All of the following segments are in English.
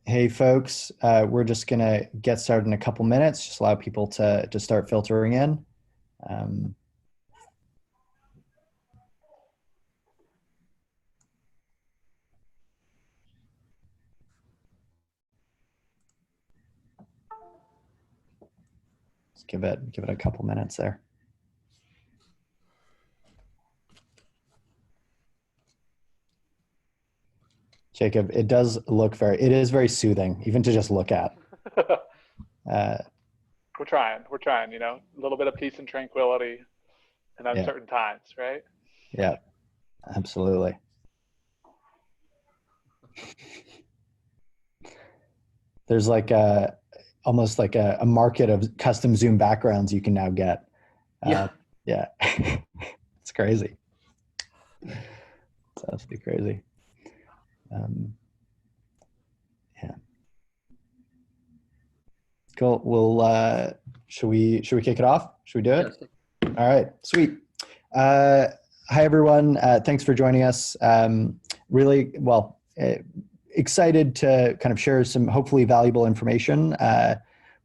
Hey folks, we're just gonna get started in a couple minutes. Just allow people to start filtering in. Um, let's give it a couple minutes there. Jacob, it is very soothing, even to just look at. Uh, We're trying, a little bit of peace and tranquility in yeah, uncertain times, right? yeah, absolutely. There's like almost like a market of custom Zoom backgrounds you can now get. Yeah. Yeah, it's crazy. It's absolutely crazy. Yeah. Cool. Well, should we kick it off? Should we do it? Yes. All right. Sweet. Hi everyone. Thanks for joining us. Excited to kind of share some hopefully valuable information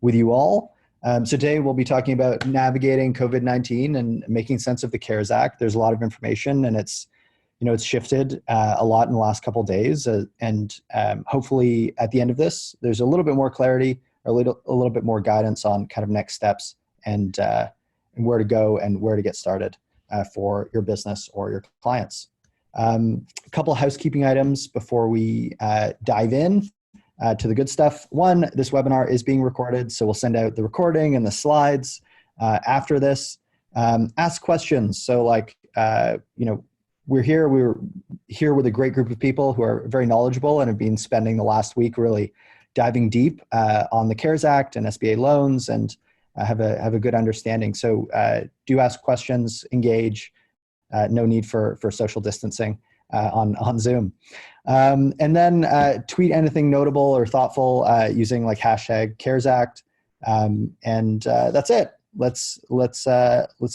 with you all. So today we'll be talking about navigating COVID-19 and making sense of the CARES Act. There's a lot of information, and it's shifted a lot in the last couple of days. And hopefully at the end of this, there's a little bit more clarity, or a little bit more guidance on kind of next steps and where to go and where to get started for your business or your clients. A couple of housekeeping items before we dive in to the good stuff. One, this webinar is being recorded, so we'll send out the recording and the slides after this. Ask questions. So we're here with a great group of people who are very knowledgeable and have been spending the last week really diving deep on the CARES Act and SBA loans, and have a good understanding. So do ask questions, engage. No need for social distancing on Zoom. And then tweet anything notable or thoughtful using like hashtag CARES Act. And that's it. Let's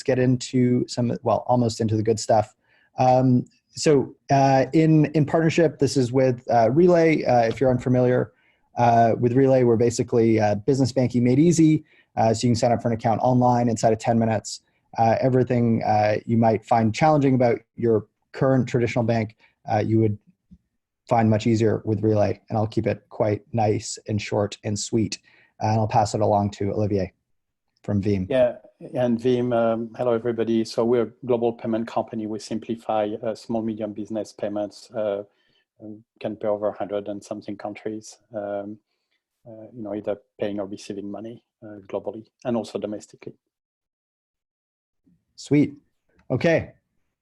get into almost into the good stuff. So in partnership, this is with Relay. If you're unfamiliar with Relay, we're basically business banking made easy. So you can sign up for an account online inside of 10 minutes. Everything you might find challenging about your current traditional bank, you would find much easier with Relay. And I'll keep it quite nice and short and sweet. And I'll pass it along to Olivier from Veeam. Yeah, and Veeam, hello everybody. So we're a global payment company. We simplify small, medium business payments, can pay over 100 and something countries, either paying or receiving money globally and also domestically. Sweet. Okay,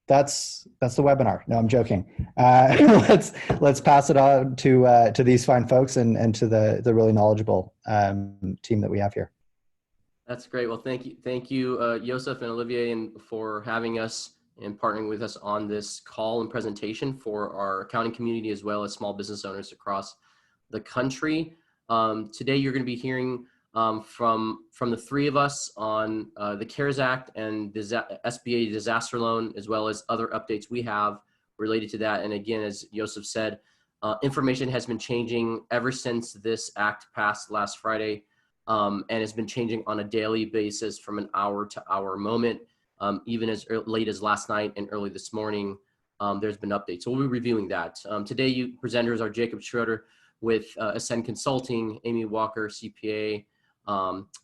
that's the webinar. No, I'm joking. Let's pass it on to these fine folks and to the really knowledgeable team that we have here. That's great. Well, thank you, Joseph and Olivier, and for having us and partnering with us on this call and presentation for our accounting community as well as small business owners across the country. Today, you're going to be hearing from the three of us on the CARES Act and the SBA Disaster Loan, as well as other updates we have related to that. And again, as Joseph said, information has been changing ever since this act passed last Friday, and has been changing on a daily basis from an hour-to-hour moment. Even as late as last night and early this morning, there's been updates. So we'll be reviewing that. Today, you presenters are Jacob Schroeder with Ascend Consulting, Amy Walker, CPA,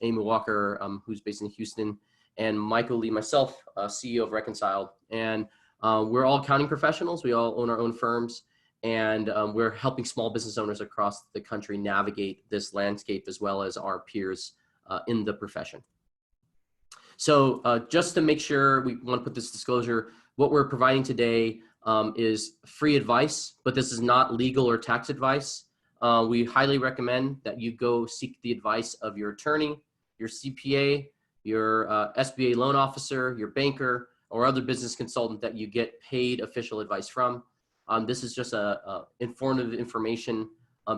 Amy Walker, who's based in Houston, and Michael Ly, myself, CEO of Reconciled. And we're all accounting professionals. We all own our own firms, and we're helping small business owners across the country navigate this landscape as well as our peers in the profession. So just to make sure, we want to put this disclosure, what we're providing today is free advice, but this is not legal or tax advice. We highly recommend that you go seek the advice of your attorney, your CPA, your SBA loan officer, your banker, or other business consultant that you get paid official advice from. This is just informative information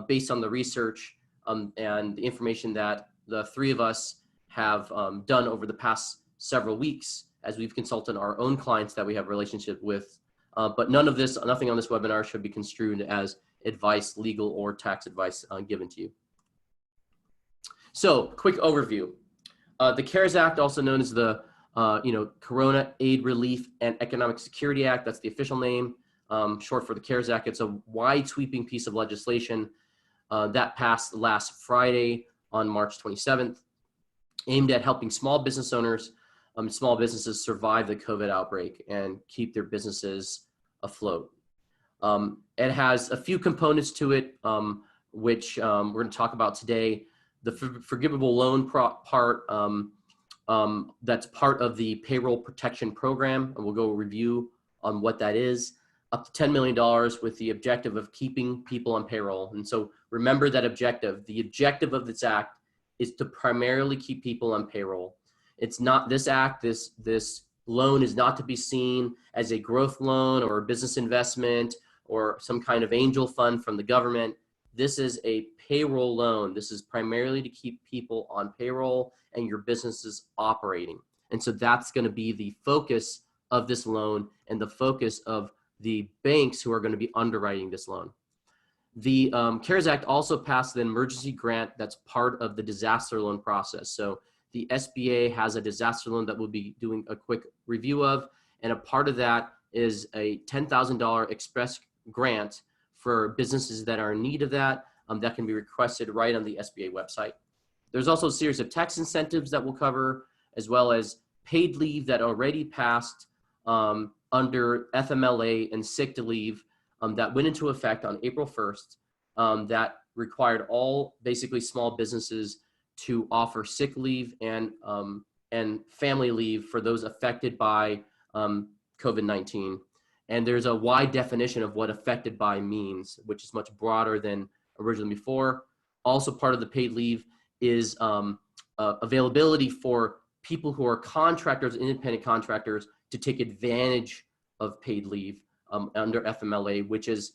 based on the research and the information that the three of us have done over the past several weeks as we've consulted our own clients that we have relationship with But nothing on this webinar should be construed as advice, legal or tax advice given to you. So, quick overview. The CARES Act, also known as the Corona Aid Relief and Economic Security Act, that's the official name, short for the CARES Act. It's a wide sweeping piece of legislation that passed last Friday on March 27th, aimed at helping small business owners, small businesses survive the COVID outbreak and keep their businesses afloat. It has a few components to it, which we're going to talk about today. The forgivable loan part, that's part of the payroll protection program, and we'll go review on what that is. Up to $10 million with the objective of keeping people on payroll. And so remember that objective. The objective of this act is to primarily keep people on payroll. It's not this act, this loan is not to be seen as a growth loan or a business investment or some kind of angel fund from the government. This is a payroll loan. This is primarily to keep people on payroll and your businesses operating. And so that's going to be the focus of this loan and the focus of the banks who are going to be underwriting this loan. The CARES Act also passed an emergency grant that's part of the disaster loan process. So the SBA has a disaster loan that we'll be doing a quick review of, and a part of that is a $10,000 express grant for businesses that are in need of that, that can be requested right on the SBA website. There's also a series of tax incentives that we'll cover, as well as paid leave that already passed under FMLA and sick to leave that went into effect on April 1st, that required all basically small businesses to offer sick leave and family leave for those affected by COVID-19. And there's a wide definition of what affected by means, which is much broader than originally before. Also part of the paid leave is availability for people who are contractors, independent contractors, to take advantage of paid leave under FMLA, which is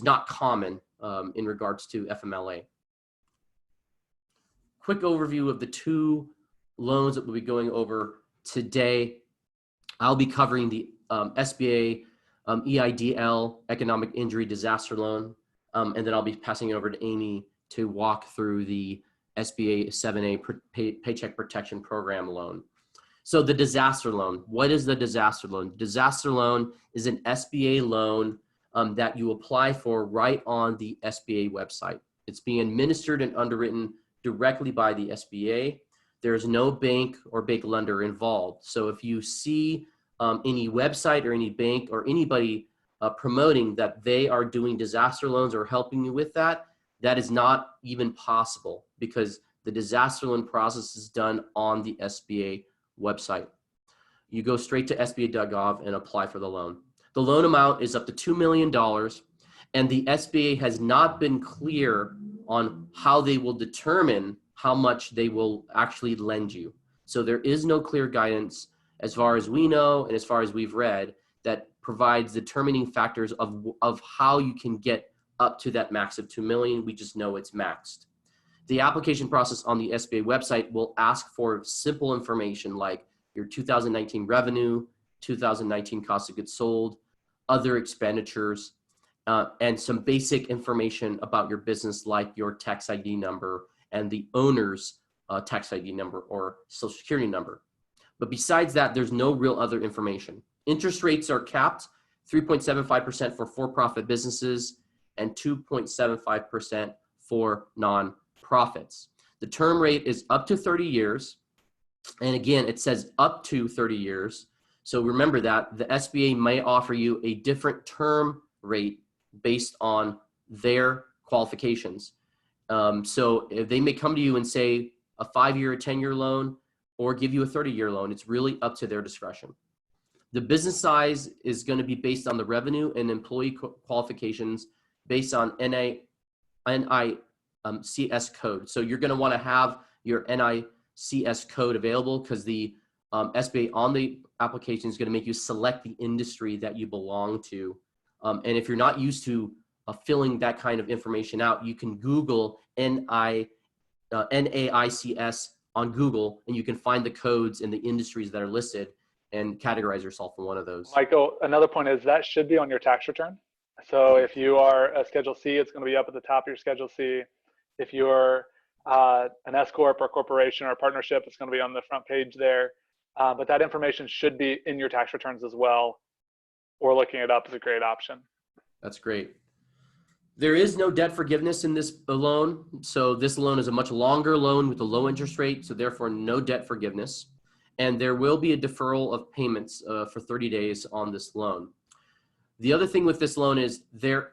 not common in regards to FMLA. Quick overview of the two loans that we'll be going over today. I'll be covering the SBA EIDL Economic Injury Disaster Loan, and then I'll be passing it over to Amy to walk through the SBA 7A Paycheck Protection Program loan. So the disaster loan, what is the disaster loan? Disaster loan is an SBA loan that you apply for right on the SBA website. It's being administered and underwritten directly by the SBA. There's no bank or bank lender involved. So if you see any website or any bank or anybody promoting that they are doing disaster loans or helping you with that, that is not even possible because the disaster loan process is done on the SBA website. You go straight to SBA.gov and apply for the loan. The loan amount is up to $2 million, and the SBA has not been clear on how they will determine how much they will actually lend you. So there is no clear guidance, as far as we know and as far as we've read, that provides determining factors of how you can get up to that max of $2 million. We just know it's maxed. The application process on the SBA website will ask for simple information like your 2019 revenue, 2019 cost of goods sold, other expenditures, and some basic information about your business like your tax ID number and the owner's tax ID number or social security number. But besides that, there's no real other information. Interest rates are capped 3.75% for for-profit businesses and 2.75% for non-profits. The term rate is up to 30 years. And again, it says up to 30 years. So remember that the SBA may offer you a different term rate based on their qualifications. So if they may come to you and say a 5-year, a 10-year loan, or give you a 30-year loan, it's really up to their discretion. The business size is going to be based on the revenue and employee qualifications based on NICS code. So you're going to want to have your NICS code available because the SBA on the application is going to make you select the industry that you belong to. And if you're not used to filling that kind of information out, you can Google NAICS on Google, and you can find the codes and the industries that are listed. and categorize yourself in one of those. Michael, another point is that should be on your tax return. So if you are a Schedule C, it's going to be up at the top of your Schedule C. If you're an S Corp or corporation or a partnership, it's going to be on the front page there. But that information should be in your tax returns as well, or looking it up is a great option. That's great. There is no debt forgiveness in this loan. So this loan is a much longer loan with a low interest rate, so therefore no debt forgiveness. And there will be a deferral of payments for 30 days on this loan. The other thing with this loan is there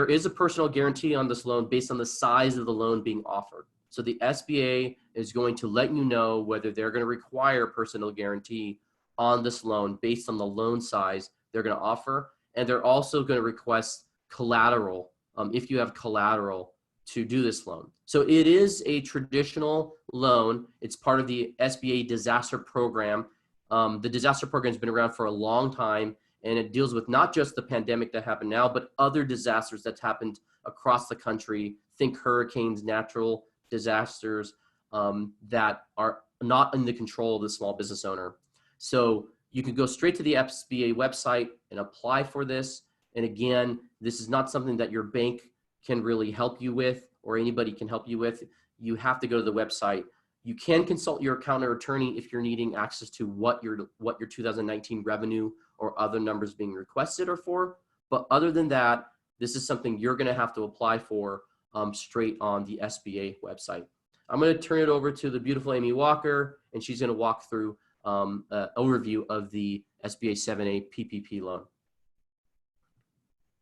is a personal guarantee on this loan based on the size of the loan being offered. So the SBA is going to let you know whether they're going to require personal guarantee on this loan based on the loan size they're going to offer. And they're also going to request collateral if you have collateral to do this loan. So it is a traditional loan. It's part of the SBA Disaster Program. The disaster program has been around for a long time, and it deals with not just the pandemic that happened now, but other disasters that's happened across the country. Think hurricanes, natural disasters that are not in the control of the small business owner. So you can go straight to the SBA website and apply for this. And again, this is not something that your bank can really help you with or anybody can help you with. You have to go to the website. You can consult your accountant or attorney if you're needing access to what your 2019 revenue or other numbers being requested are for. But other than that, this is something you're going to have to apply for straight on the SBA website. I'm going to turn it over to the beautiful Amy Walker, and she's going to walk through an overview of the SBA 7A PPP loan.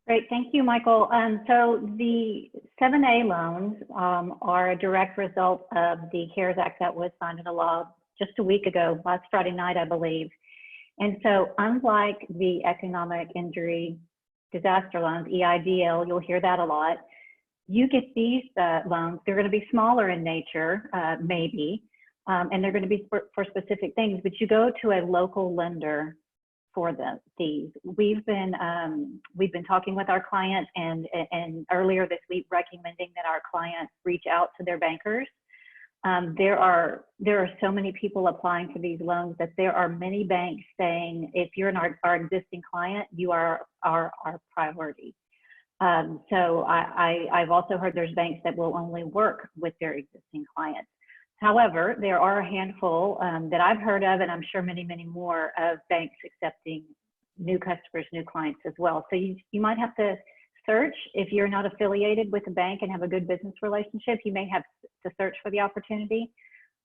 Great, thank you, Michael. So the 7A loans are a direct result of the CARES Act that was signed into law just a week ago, last Friday night, I believe. And so unlike the economic injury disaster loans, EIDL, you'll hear that a lot, you get these loans, they're going to be smaller in nature, maybe, and they're going to be for specific things, but you go to a local lender for these. We've been talking with our clients and earlier this week recommending that our clients reach out to their bankers. There are so many people applying for these loans that there are many banks saying, if you're our existing client, you are our priority. So I've also heard there's banks that will only work with their existing clients. However, there are a handful that I've heard of, and I'm sure many, many more, of banks accepting new customers, new clients as well. So you might have to search. If you're not affiliated with a bank and have a good business relationship, you may have to search for the opportunity.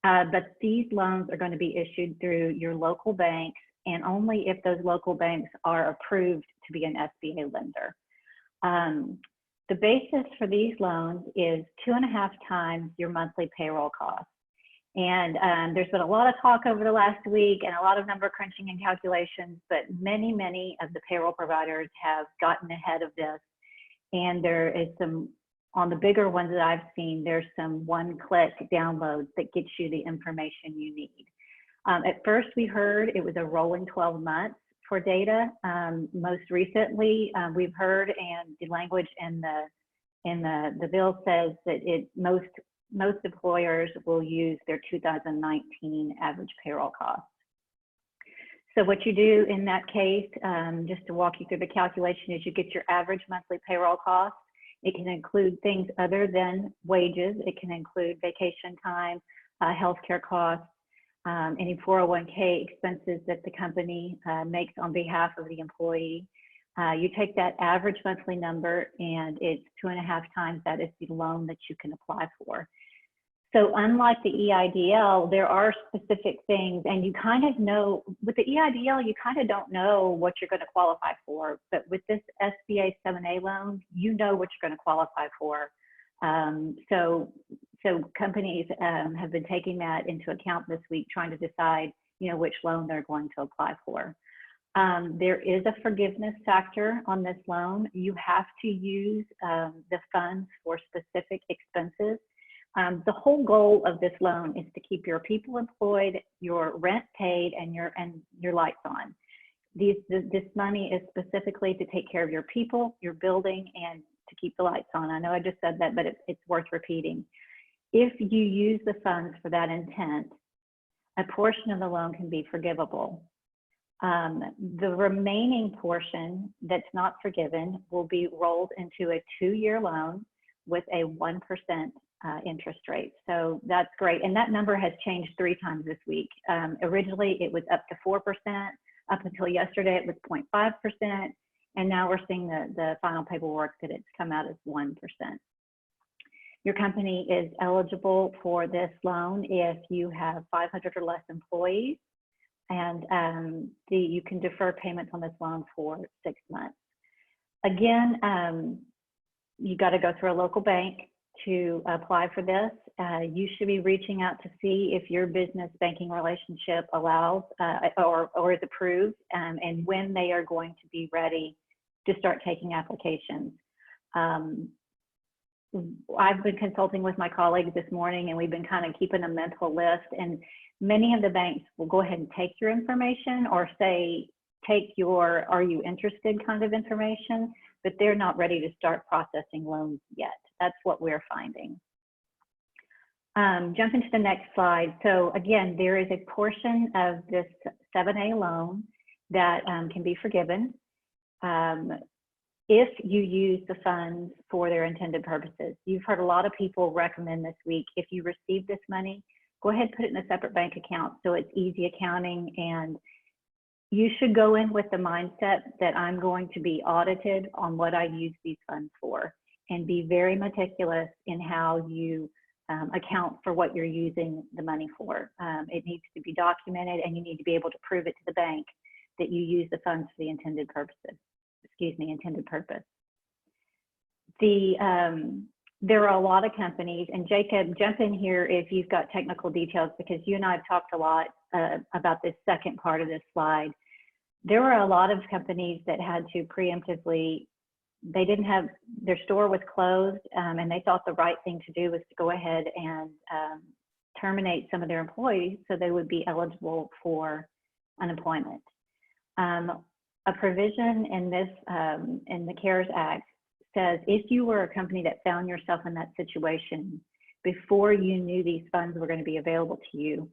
But these loans are going to be issued through your local banks, and only if those local banks are approved to be an SBA lender. The basis for these loans is 2.5 times your monthly payroll cost. And there's been a lot of talk over the last week and a lot of number crunching and calculations, but many, many of the payroll providers have gotten ahead of this. And there is some, on the bigger ones that I've seen, there's some one-click downloads that get you the information you need. At first we heard it was a rolling 12 months for data. Most recently, we've heard, and the language in the bill says that most employers will use their 2019 average payroll cost. So what you do in that case, just to walk you through the calculation, is you get your average monthly payroll cost. It can include things other than wages. It can include vacation time, healthcare costs, any 401k expenses that the company makes on behalf of the employee. You take that average monthly number, and it's 2.5 times that is the loan that you can apply for. So unlike the EIDL, there are specific things, and you kind of know, with the EIDL, you kind of don't know what you're going to qualify for, but with this SBA 7A loan, you know what you're going to qualify for. So companies have been taking that into account this week, trying to decide, which loan they're going to apply for. There is a forgiveness factor on this loan. You have to use the funds for specific expenses. The whole goal of this loan is to keep your people employed, your rent paid, and your lights on. This money is specifically to take care of your people, your building, and to keep the lights on. I know I just said that, but it's worth repeating. If you use the funds for that intent, a portion of the loan can be forgivable. The remaining portion that's not forgiven will be rolled into a 2-year loan with a 1% interest rate. So that's great. And that number has changed 3 times this week. Originally, it was up to 4%. Up until yesterday, it was 0.5%. And now we're seeing the final paperwork that it's come out as 1%. Your company is eligible for this loan if you have 500 or less employees. And you can defer payments on this loan for 6 months. Again, you got to go through a local bank to apply for this. You should be reaching out to see if your business banking relationship allows or is approved, and when they are going to be ready to start taking applications. I've been consulting with my colleagues this morning, and we've been kind of keeping a mental list, and many of the banks will go ahead and take your information or say, take your "are you interested" kind of information, but they're not ready to start processing loans yet. That's what we're finding. Jump into the next slide. So again, there is a portion of this 7A loan that can be forgiven if you use the funds for their intended purposes. You've heard a lot of people recommend this week, if you receive this money, go ahead and put it in a separate bank account so it's easy accounting, and you should go in with the mindset that I'm going to be audited on what I use these funds for, and be very meticulous in how you account for what you're using the money for. It needs to be documented, and you need to be able to prove it to the bank that you use the funds for the intended purposes. Intended purpose. There are a lot of companies, and Jacob, jump in here if you've got technical details, because you and I have talked a lot about this second part of this slide. There were a lot of companies that had to preemptively, they didn't have, their store was closed, and they thought the right thing to do was to go ahead and terminate some of their employees so they would be eligible for unemployment. A provision in this, in the CARES Act, says if you were a company that found yourself in that situation before you knew these funds were going to be available to you,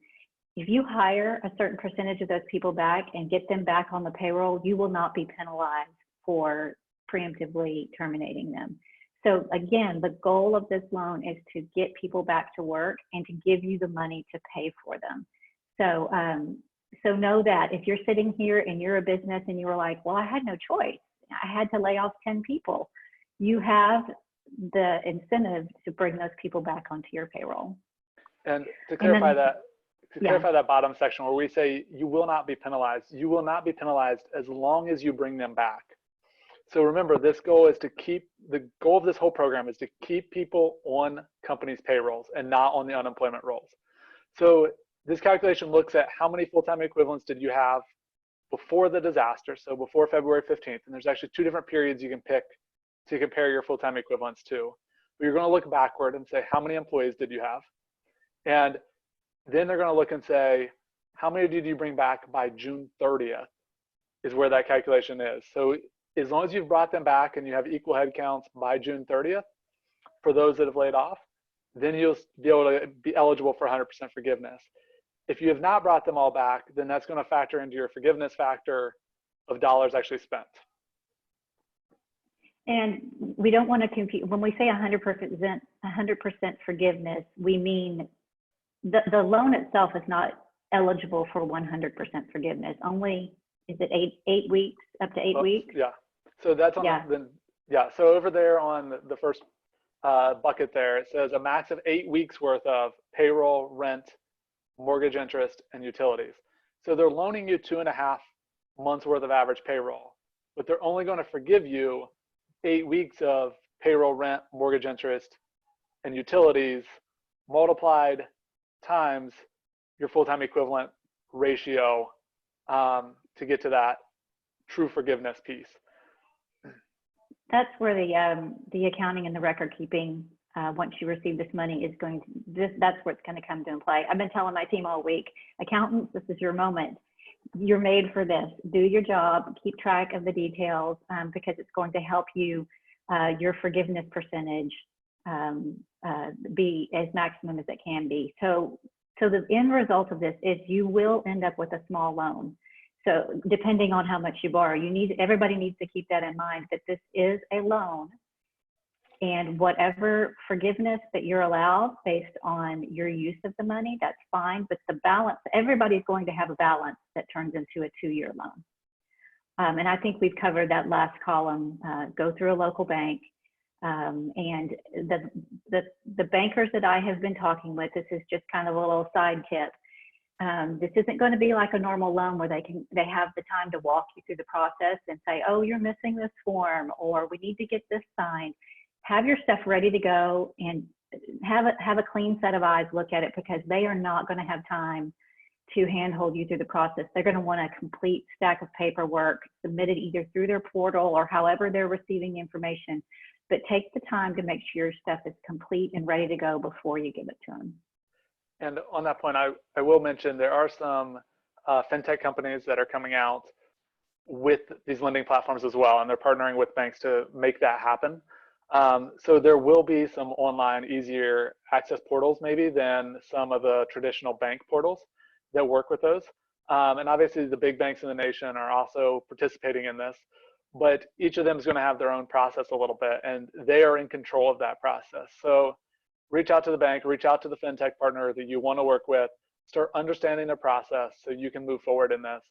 if you hire a certain percentage of those people back and get them back on the payroll, you will not be penalized for preemptively terminating them. So again, the goal of this loan is to get people back to work and to give you the money to pay for them. So, so know that if you're sitting here and you're a business and you were like, well, I had no choice, I had to lay off 10 people, you have the incentive to bring those people back onto your payroll. And to clarify that bottom section where we say you will not be penalized, you will not be penalized as long as you bring them back. So remember, this goal is to keep, the goal of this whole program is to keep people on companies' payrolls and not on the unemployment rolls. So this calculation looks at how many full-time equivalents did you have before the disaster, so before February 15th, and there's actually 2 different periods you can pick to compare your full-time equivalents to. But you're going to look backward and say, how many employees did you have? And then they're going to look and say, how many did you bring back by June 30th is where that calculation is. So as long as you've brought them back and you have equal head counts by June 30th for those that have laid off, then you'll be able to be eligible for 100% forgiveness. If you have not brought them all back, then that's going to factor into your forgiveness factor of dollars actually spent. And we don't want to confuse, when we say 100% forgiveness, we mean the loan itself is not eligible for 100% forgiveness. Only, is it eight weeks, up to 8 weeks? Yeah. So that's on so over there on the first bucket there, it says a max of 8 weeks worth of payroll, rent, mortgage interest, and utilities. So they're loaning you 2.5 months worth of average payroll, but they're only going to forgive you 8 weeks of payroll, rent, mortgage interest, and utilities multiplied times your full-time equivalent ratio to get to that true forgiveness piece. That's where the accounting and the record keeping, once you receive this money, is going to, that's where it's going to come to play. I've been telling my team all week, accountants, this is your moment. You're made for this. Do your job, keep track of the details, because it's going to help you, your forgiveness percentage be as maximum as it can be. So the end result of this is you will end up with a small loan. So depending on how much you borrow, everybody needs to keep that in mind, that this is a loan, and whatever forgiveness that you're allowed based on your use of the money, that's fine. But the balance, everybody's going to have a balance that turns into a 2-year loan. And I think we've covered that last column. Go through a local bank. And the bankers that I have been talking with, this is just kind of a little side tip. This isn't going to be like a normal loan where they have the time to walk you through the process and say, oh, you're missing this form, or we need to get this signed. Have your stuff ready to go and have a clean set of eyes look at it, because they are not going to have time to handhold you through the process. They're going to want a complete stack of paperwork submitted either through their portal or however they're receiving the information. But take the time to make sure your stuff is complete and ready to go before you give it to them. And on that point, I will mention there are some fintech companies that are coming out with these lending platforms as well, and they're partnering with banks to make that happen. So there will be some online, easier access portals maybe than some of the traditional bank portals that work with those. And obviously the big banks in the nation are also participating in this, but each of them is going to have their own process a little bit, and they are in control of that process. So reach out to the bank, reach out to the fintech partner that you want to work with, start understanding their process so you can move forward in this.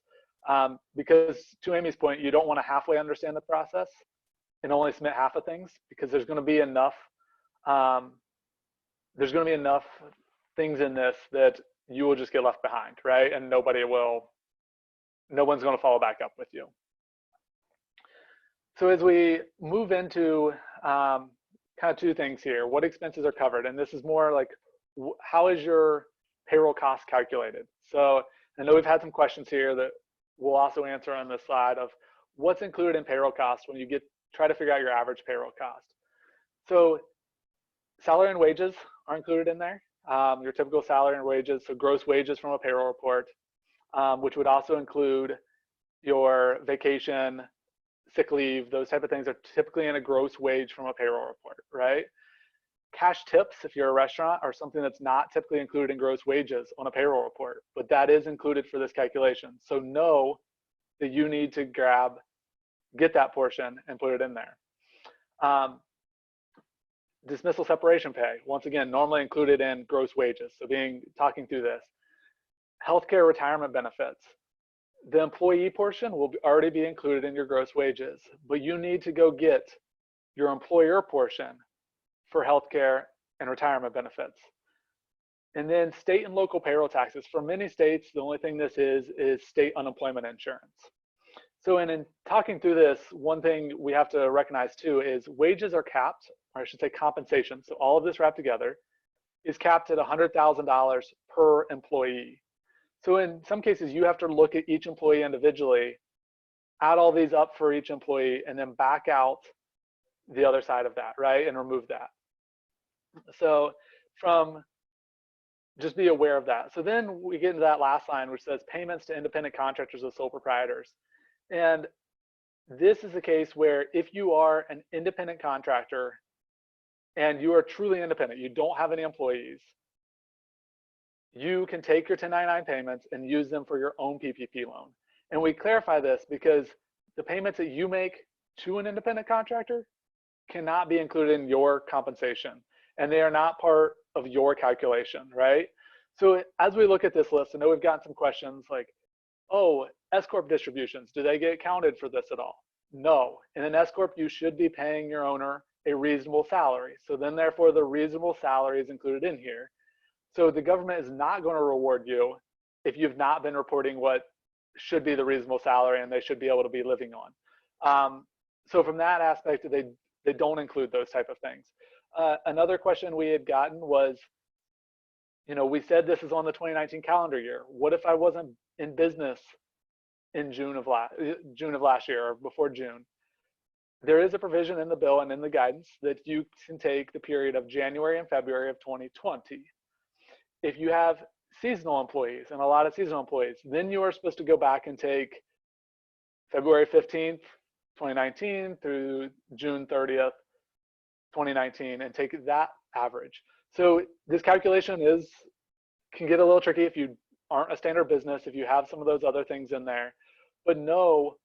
Because to Amy's point, you don't want to halfway understand the process and only submit half of things, because there's going to be enough things in this that you will just get left behind, right? And no one's going to follow back up with you. So as we move into kind of two things here, what expenses are covered? And this is more like, how is your payroll cost calculated? So I know we've had some questions here that we'll also answer on this slide of what's included in payroll costs when you try to figure out your average payroll cost. So salary and wages are included in there. Your typical salary and wages, so gross wages from a payroll report, which would also include your vacation, sick leave, those type of things are typically in a gross wage from a payroll report, right? Cash tips, if you're a restaurant, are something that's not typically included in gross wages on a payroll report, but that is included for this calculation. So know that you need to get that portion and put it in there. Dismissal separation pay, once again, normally included in gross wages. So talking through this. Healthcare retirement benefits. The employee portion will already be included in your gross wages, but you need to go get your employer portion for healthcare and retirement benefits. And then state and local payroll taxes. For many states, the only thing this is state unemployment insurance. So in talking through this, one thing we have to recognize too is wages are capped, or I should say compensation. So all of this wrapped together is capped at $100,000 per employee. So in some cases, you have to look at each employee individually, add all these up for each employee, and then back out the other side of that, right? And remove that. So just be aware of that. So then we get into that last line, which says payments to independent contractors or sole proprietors. And this is a case where if you are an independent contractor and you are truly independent, you don't have any employees, you can take your 1099 payments and use them for your own PPP loan. And we clarify this because the payments that you make to an independent contractor cannot be included in your compensation, and they are not part of your calculation, right? So as we look at this list, I know we've gotten some questions like, oh, S-Corp distributions, do they get counted for this at all? No. In an S-Corp, you should be paying your owner a reasonable salary. So then therefore the reasonable salary is included in here. So the government is not going to reward you if you've not been reporting what should be the reasonable salary and they should be able to be living on. So from that aspect, they don't include those type of things. Another question we had gotten was, we said this is on the 2019 calendar year. What if I wasn't in business in June of last year or before June? There is a provision in the bill and in the guidance that you can take the period of January and February of 2020. If you have seasonal employees and a lot of seasonal employees, then you are supposed to go back and take February 15th, 2019 through June 30th, 2019 and take that average. So this calculation can get a little tricky if you aren't a standard business, if you have some of those other things in there. but know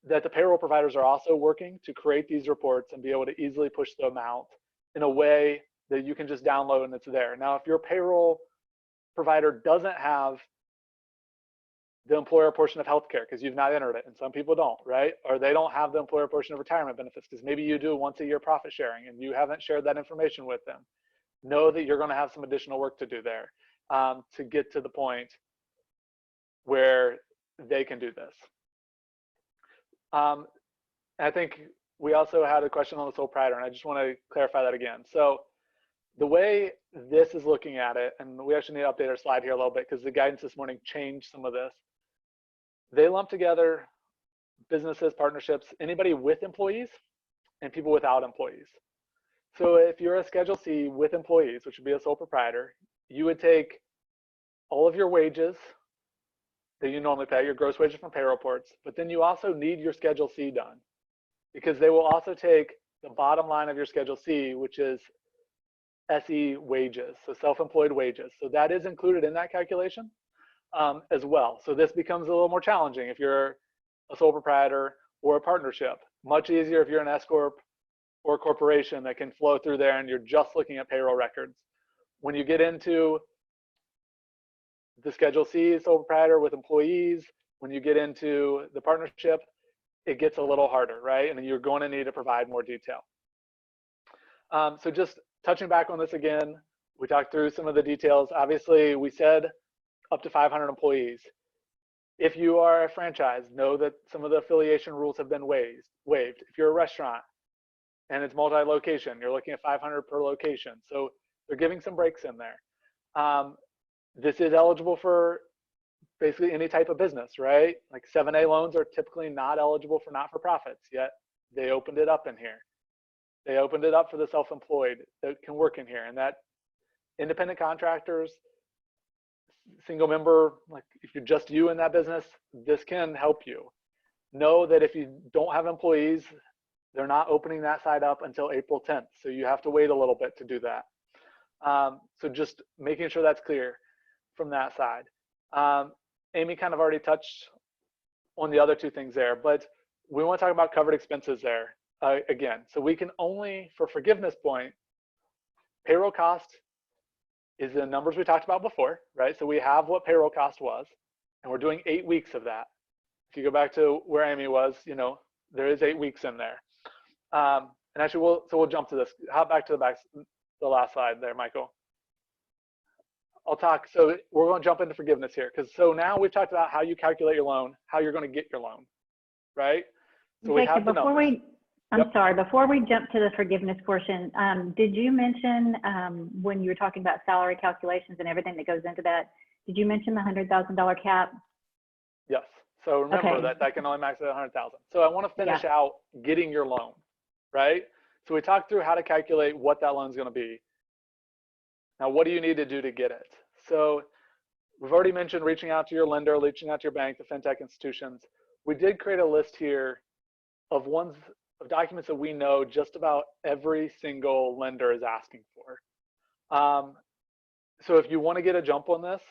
that the payroll providers are also working to create these reports and be able to easily push them out in a way that you can just download and it's there. Now, if your payroll provider doesn't have the employer portion of healthcare because you've not entered it, and some people don't, right? Or they don't have the employer portion of retirement benefits because maybe you do once a year profit sharing and you haven't shared that information with them. Know that you're going to have some additional work to do there to get to the point where they can do this. I think we also had a question on the sole proprietor, and I just want to clarify that again. So the way this is looking at it, and we actually need to update our slide here a little bit because the guidance this morning changed some of this. They lump together businesses, partnerships, anybody with employees and people without employees. So if you're a Schedule C with employees, which would be a sole proprietor, you would take all of your wages that you normally pay, your gross wages from payroll reports, but then you also need your Schedule C done because they will also take the bottom line of your Schedule C, which is SE wages, so self-employed wages. So that is included in that calculation as well. So this becomes a little more challenging if you're a sole proprietor or a partnership. Much easier if you're an S Corp or a corporation that can flow through there and you're just looking at payroll records. When you get into the Schedule C sole proprietor with employees, when you get into the partnership, it gets a little harder, right? And you're going to need to provide more detail. So just touching back on this again, we talked through some of the details. Obviously, we said up to 500 employees. If you are a franchise, know that some of the affiliation rules have been waived. If you're a restaurant and it's multi-location, you're looking at 500 per location. So they're giving some breaks in there. This is eligible for basically any type of business, right? Like 7A loans are typically not eligible for not-for-profits, yet they opened it up in here. They opened it up for the self-employed that can work in here, and that independent contractors, single member, like if you're just you in that business, this can help you. Know that if you don't have employees, they're not opening that side up until April 10th. So you have to wait a little bit to do that. So just making sure that's clear from that side. Amy kind of already touched on the other two things there, but we want to talk about covered expenses there again. So we can only, for forgiveness point, payroll cost is the numbers we talked about before, right? So we have what payroll cost was, and we're doing 8 weeks of that. If you go back to where Amy was, you know, there is 8 weeks in there. And actually, we'll jump to this. Hop back to the last slide there, Michael. I'll talk, so we're going to jump into forgiveness here, because so now we've talked about how you calculate your loan, how you're going to get your loan, right? So we have the numbers. Before we jump to the forgiveness portion, did you mention when you were talking about salary calculations and everything that goes into that, did you mention the $100,000 cap? Yes. So remember that can only max at $100,000. So I want to finish out getting your loan, right? So we talked through how to calculate what that loan is going to be. Now, what do you need to do to get it? So we've already mentioned reaching out to your lender, reaching out to your bank, the fintech institutions. We did create a list here of documents that we know just about every single lender is asking for. So if you want to get a jump on this,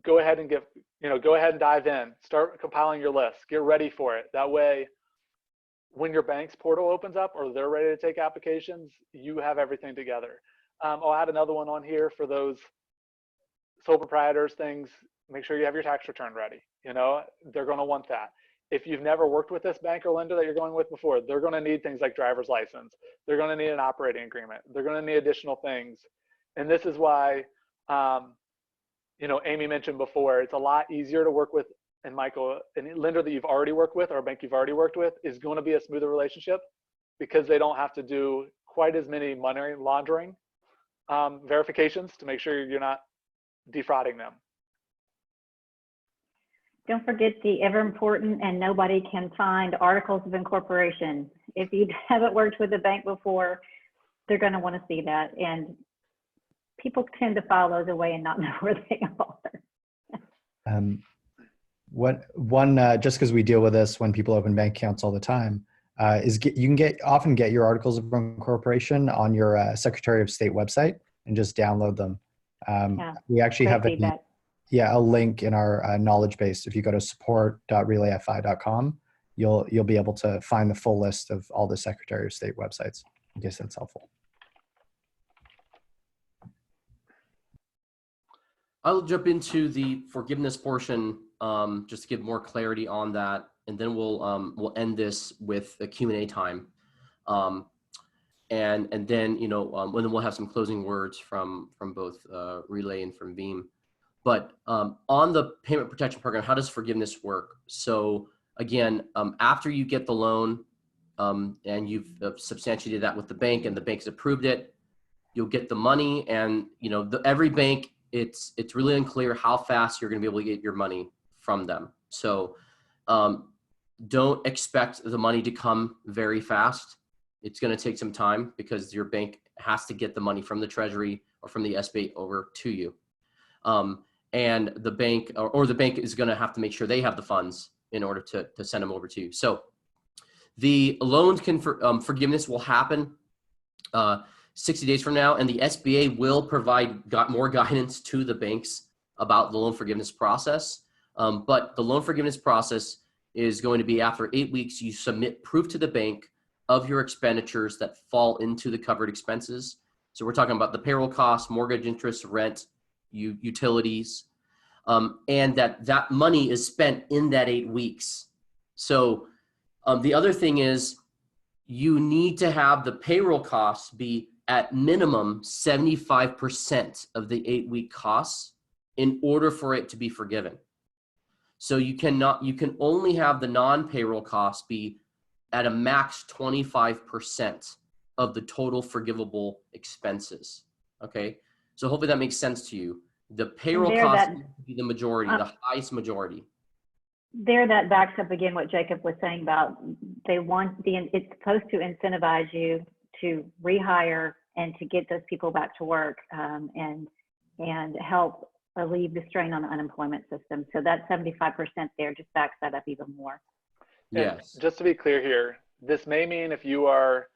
go ahead and go ahead and dive in. Start compiling your list. Get ready for it. That way, when your bank's portal opens up or they're ready to take applications, you have everything together. I'll add another one on here for those sole proprietors things. Make sure you have your tax return ready. You know, they're going to want that. If you've never worked with this bank or lender that you're going with before, they're going to need things like driver's license. They're going to need an operating agreement. They're going to need additional things. And this is why, you know, Amy mentioned before, it's a lot easier to work with, and Michael, a lender that you've already worked with or a bank you've already worked with is going to be a smoother relationship because they don't have to do quite as many money laundering verifications to make sure you're not defrauding them. Don't forget the ever important and nobody can find articles of incorporation. If you haven't worked with a bank before, they're going to want to see that. And people tend to file those away and not know where they are. Just because we deal with this when people open bank accounts all the time, you can often get your articles of incorporation on your Secretary of State website and just download them. We actually have a link in our knowledge base. If you go to support.relayfi.com, you'll be able to find the full list of all the Secretary of State websites, in case that's helpful. I'll jump into the forgiveness portion just to give more clarity on that, and then we'll end this with the Q&A time, and then when we'll have some closing words from both Relay and from Veeam. But on the payment protection program, how does forgiveness work? So again, after you get the loan and you've substantiated that with the bank and the bank's approved it, you'll get the money, and every bank, it's really unclear how fast you're going to be able to get your money from them. So don't expect the money to come very fast. It's going to take some time because your bank has to get the money from the Treasury or from the SBA over to you. And the bank or the bank is going to have to make sure they have the funds in order to send them over to you. So the loans forgiveness will happen 60 days from now, and the SBA will provide more guidance to the banks about the loan forgiveness process. But the loan forgiveness process is going to be after 8 weeks, you submit proof to the bank of your expenditures that fall into the covered expenses. So we're talking about the payroll costs, mortgage interest, rent, utilities, and that money is spent in that 8 weeks. So the other thing is you need to have the payroll costs be at minimum 75% of the 8-week costs in order for it to be forgiven. So you can only have the non-payroll costs be at a max 25% of the total forgivable expenses. Okay, so hopefully that makes sense to you. The payroll costs need to be the majority, the highest majority. That backs up again what Jacob was saying about it's supposed to incentivize you to rehire and to get those people back to work and help relieve the strain on the unemployment system. So that 75% there just backs that up even more. Yes. And just to be clear here, this may mean if you are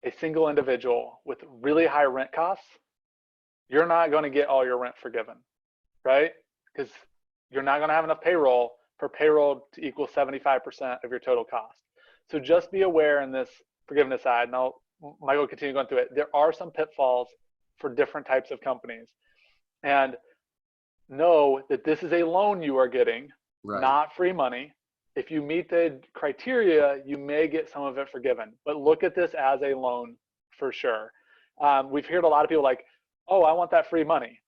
a single individual with really high rent costs, you're not going to get all your rent forgiven, right? Because you're not going to have enough payroll for payroll to equal 75% of your total cost. So just be aware in this forgiveness side, and Michael will continue going through it. There are some pitfalls for different types of companies. And know that this is a loan you are getting, right, not free money. If you meet the criteria, you may get some of it forgiven. But look at this as a loan for sure. We've heard a lot of people like, oh, I want that free money.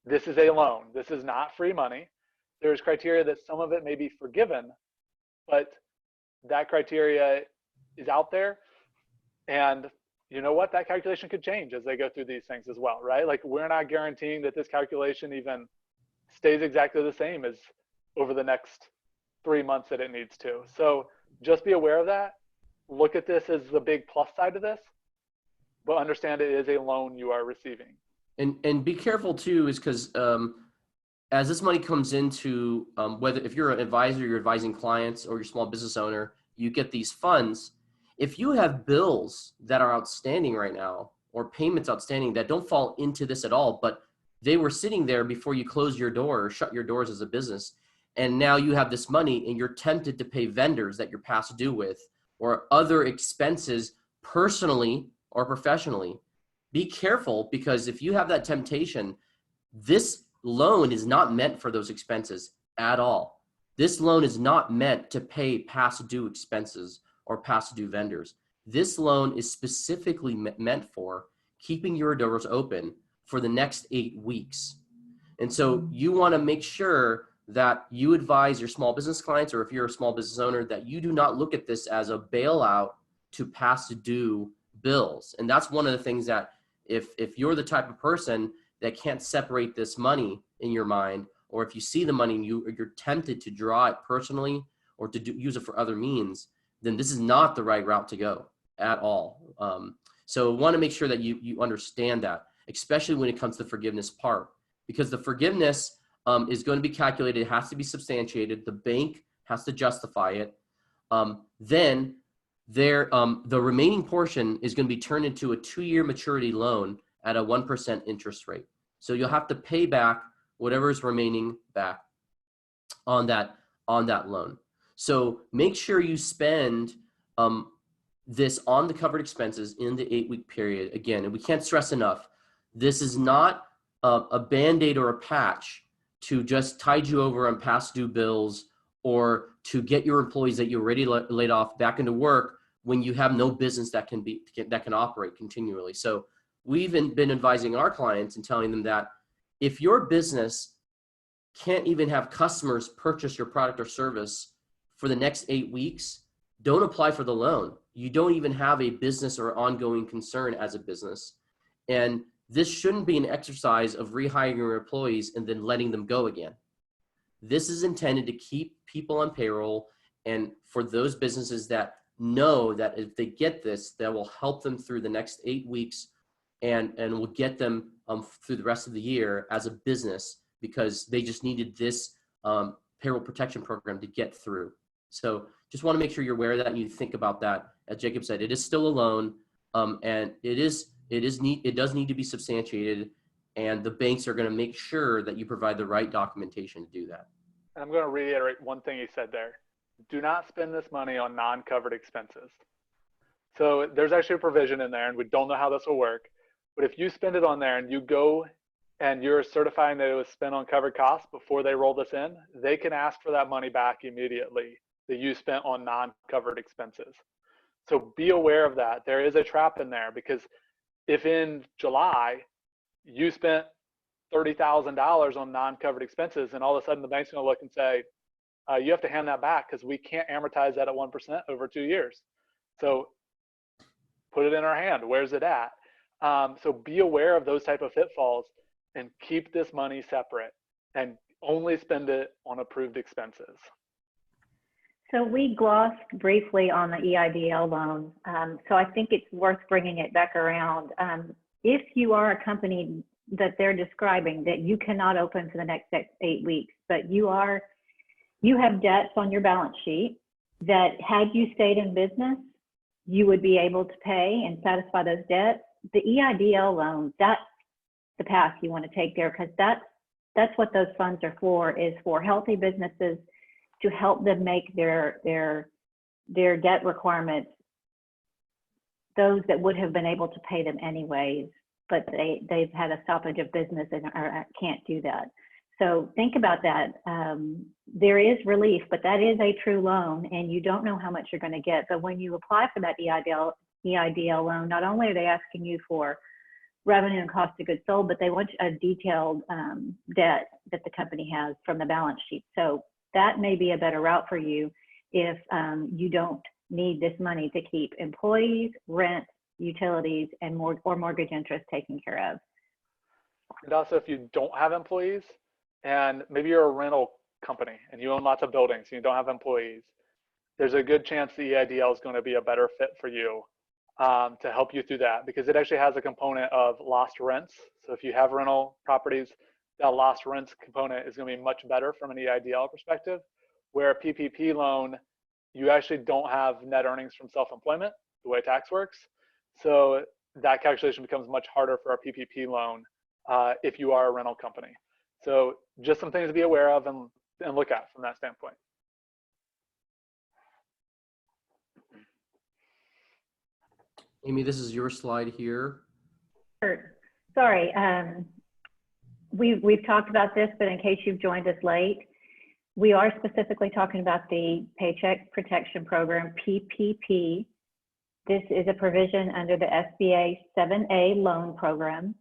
This is a loan. This is not free money. There's criteria that some of it may be forgiven, but that criteria is out there. And you know what? That calculation could change as they go through these things as well, right? Like we're not guaranteeing that this calculation even stays exactly the same as over the next 3 months that it needs to. So just be aware of that. Look at this as the big plus side of this, but understand it is a loan you are receiving. And be careful too, is because as this money comes into, whether if you're an advisor, you're advising clients, or you're a small business owner, you get these funds. If you have bills that are outstanding right now or payments outstanding that don't fall into this at all, but they were sitting there before you close your door or shut your doors as a business, and now you have this money and you're tempted to pay vendors that you're past due with or other expenses personally or professionally, be careful, because if you have that temptation, this loan is not meant for those expenses at all. This loan is not meant to pay past due expenses or past due vendors. This loan is specifically meant for keeping your doors open for the next 8 weeks. And so you want to make sure that you advise your small business clients, or if you're a small business owner, that you do not look at this as a bailout to past due bills. And that's one of the things that if you're the type of person that can't separate this money in your mind, or if you see the money and you're tempted to draw it personally or to use it for other means, then this is not the right route to go at all. So want to make sure that you understand that, especially when it comes to the forgiveness part, because the forgiveness is going to be calculated. It has to be substantiated. The bank has to justify it. Then the remaining portion is going to be turned into a 2-year maturity loan at a 1% interest rate. So you'll have to pay back whatever is remaining back on that loan. So make sure you spend this on the covered expenses in the 8-week period. Again, and we can't stress enough, this is not a Band-Aid or a patch to just tide you over on past due bills or to get your employees that you already laid off back into work when you have no business that can operate continually. So we've been advising our clients and telling them that if your business can't even have customers purchase your product or service for the next 8 weeks, don't apply for the loan. You don't even have a business or ongoing concern as a business. And this shouldn't be an exercise of rehiring your employees and then letting them go again. This is intended to keep people on payroll, and for those businesses that know that if they get this, that will help them through the next 8 weeks and will get them through the rest of the year as a business, because they just needed this payroll protection program to get through. So just want to make sure you're aware of that and you think about that. As Jacob said, it is still a loan, and it does need to be substantiated, and the banks are going to make sure that you provide the right documentation to do that. And I'm going to reiterate one thing you said there. Do not spend this money on non-covered expenses. So there's actually a provision in there, and we don't know how this will work, but if you spend it on there and you go and you're certifying that it was spent on covered costs before they roll this in, they can ask for that money back immediately that you spent on non-covered expenses. So be aware of that. There is a trap in there, because if in July you spent $30,000 on non-covered expenses, and all of a sudden the bank's going to look and say, you have to hand that back because we can't amortize that at 1% over 2 years. So put it in our hand. Where's it at? So be aware of those type of pitfalls and keep this money separate and only spend it on approved expenses. So we glossed briefly on the EIDL loan. So I think it's worth bringing it back around. If you are a company that they're describing that you cannot open for the next 8 weeks, but you have debts on your balance sheet that had you stayed in business, you would be able to pay and satisfy those debts. The EIDL loan, that's the path you want to take there, because that's what those funds are for, is for healthy businesses to help them make their debt requirements, those that would have been able to pay them anyways, but they've had a stoppage of business and can't do that. So think about that. There is relief, but that is a true loan, and you don't know how much you're going to get. But when you apply for that EIDL loan, not only are they asking you for revenue and cost of goods sold, but they want a detailed debt that the company has from the balance sheet. So that may be a better route for you if you don't need this money to keep employees, rent, utilities, and mortgage interest taken care of. And also, if you don't have employees, and maybe you're a rental company and you own lots of buildings and you don't have employees, there's a good chance the EIDL is going to be a better fit for you to help you through that, because it actually has a component of lost rents. So if you have rental properties, that lost rents component is going to be much better from an EIDL perspective, where a PPP loan, you actually don't have net earnings from self-employment, the way tax works. So that calculation becomes much harder for a PPP loan if you are a rental company. So just some things to be aware of and look at from that standpoint. Amy, this is your slide here. Sure. Sorry, we've talked about this, but in case you've joined us late, we are specifically talking about the Paycheck Protection Program, PPP. This is a provision under the SBA 7A Loan Program.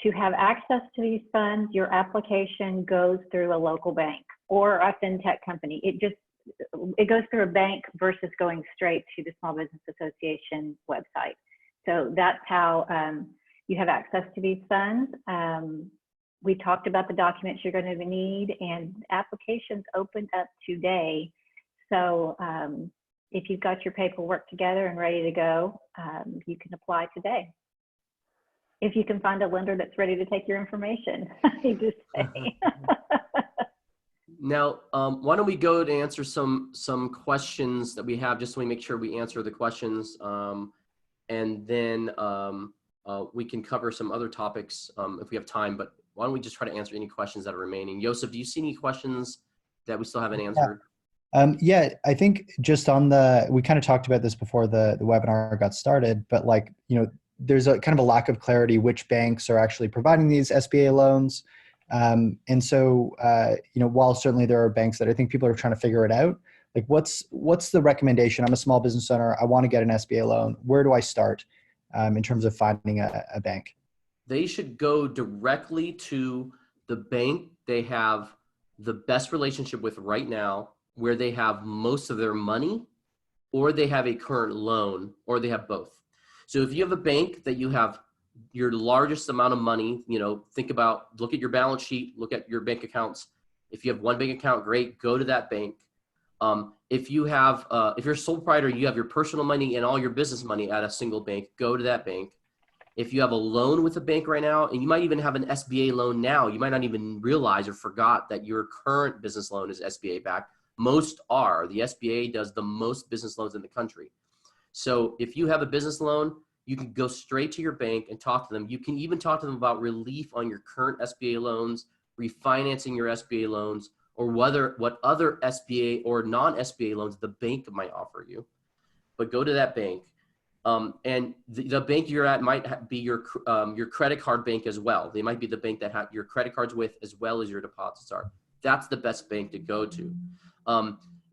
To have access to these funds, your application goes through a local bank or a fintech company. It goes through a bank versus going straight to the Small Business Association website. So that's how you have access to these funds. We talked about the documents you're going to need, and applications opened up today. So if you've got your paperwork together and ready to go, you can apply today. If you can find a lender that's ready to take your information, I just say. Now, why don't we go to answer some questions that we have, just so we make sure we answer the questions, and then we can cover some other topics if we have time. But why don't we just try to answer any questions that are remaining? Joseph, do you see any questions that we still haven't answered? Yeah, I think just on we kind of talked about this before the webinar got started, but like, there's a kind of a lack of clarity which banks are actually providing these SBA loans. And so, while certainly there are banks that I think people are trying to figure it out, like what's the recommendation? I'm a small business owner. I want to get an SBA loan. Where do I start in terms of finding a bank? They should go directly to the bank they have the best relationship with right now, where they have most of their money, or they have a current loan, or they have both. So if you have a bank that you have your largest amount of money, look at your balance sheet, look at your bank accounts. If you have one bank account, great, go to that bank. If you're a sole proprietor, you have your personal money and all your business money at a single bank, go to that bank. If you have a loan with a bank right now, and you might even have an SBA loan now, you might not even realize or forgot that your current business loan is SBA backed. Most are. The SBA does the most business loans in the country. So if you have a business loan, you can go straight to your bank and talk to them. You can even talk to them about relief on your current SBA loans, refinancing your SBA loans, or what other SBA or non-SBA loans the bank might offer you. But go to that bank. And the bank you're at might be your credit card bank as well. They might be the bank that your credit cards with as well as your deposits are. That's the best bank to go to.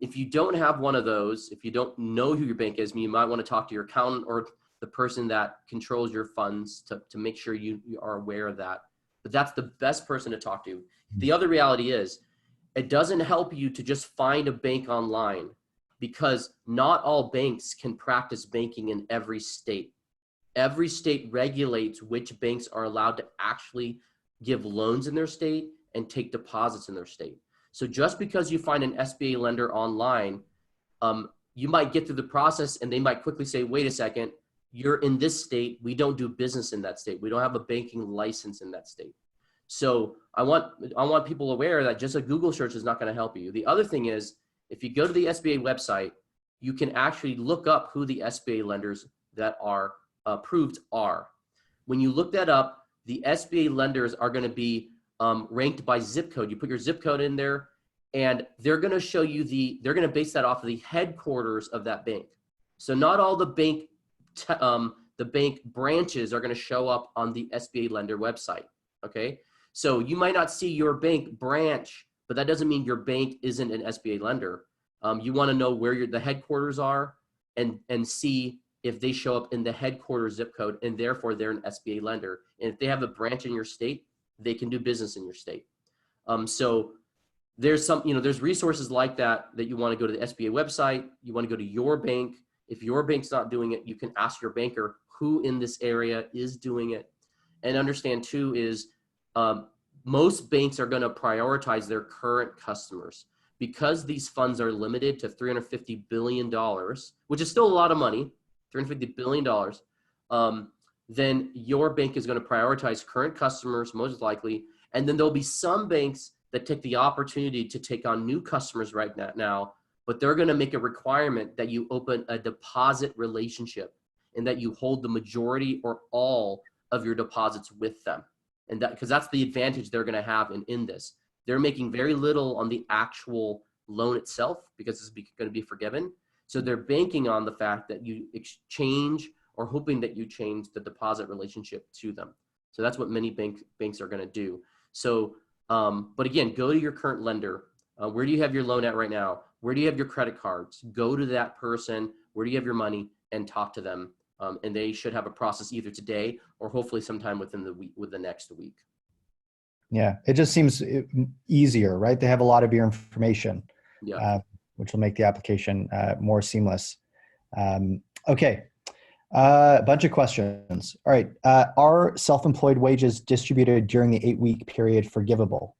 If you don't have one of those, if you don't know who your bank is, you might want to talk to your accountant or the person that controls your funds to make sure you are aware of that. But that's the best person to talk to. The other reality is, it doesn't help you to just find a bank online, because not all banks can practice banking in every state. Every state regulates which banks are allowed to actually give loans in their state and take deposits in their state. So just because you find an SBA lender online, you might get through the process and they might quickly say, wait a second, you're in this state. We don't do business in that state. We don't have a banking license in that state. So I want people aware that just a Google search is not going to help you. The other thing is, if you go to the SBA website, you can actually look up who the SBA lenders that are approved are. When you look that up, the SBA lenders are going to be ranked by zip code. You put your zip code in there, and they're going to show you they're going to base that off of the headquarters of that bank. So not all the bank branches are going to show up on the SBA lender website. Okay. So you might not see your bank branch, but that doesn't mean your bank isn't an SBA lender. You want to know where the headquarters are and see if they show up in the headquarters zip code, and therefore they're an SBA lender. And if they have a branch in your state, they can do business in your state. So there's there's resources like that you want to go to the SBA website. You want to go to your bank. If your bank's not doing it, you can ask your banker who in this area is doing it. And understand too is most banks are going to prioritize their current customers, because these funds are limited to $350 billion, which is still a lot of money, $350 billion. Then your bank is going to prioritize current customers most likely. And then there'll be some banks that take the opportunity to take on new customers right now, but they're going to make a requirement that you open a deposit relationship and that you hold the majority or all of your deposits with them. And that, because that's the advantage they're going to have in this. They're making very little on the actual loan itself because it's going to be forgiven. So they're banking on the fact that you exchange or hoping that you change the deposit relationship to them. So that's what many banks are going to do. So, but again, go to your current lender. Where do you have your loan at right now? Where do you have your credit cards? Go to that person. Where do you have your money? And talk to them. And they should have a process either today or hopefully sometime within the next week. Yeah, it just seems easier, right? They have a lot of your information, which will make the application more seamless. Okay, a bunch of questions. All right, are self-employed wages distributed during the 8-week period forgivable?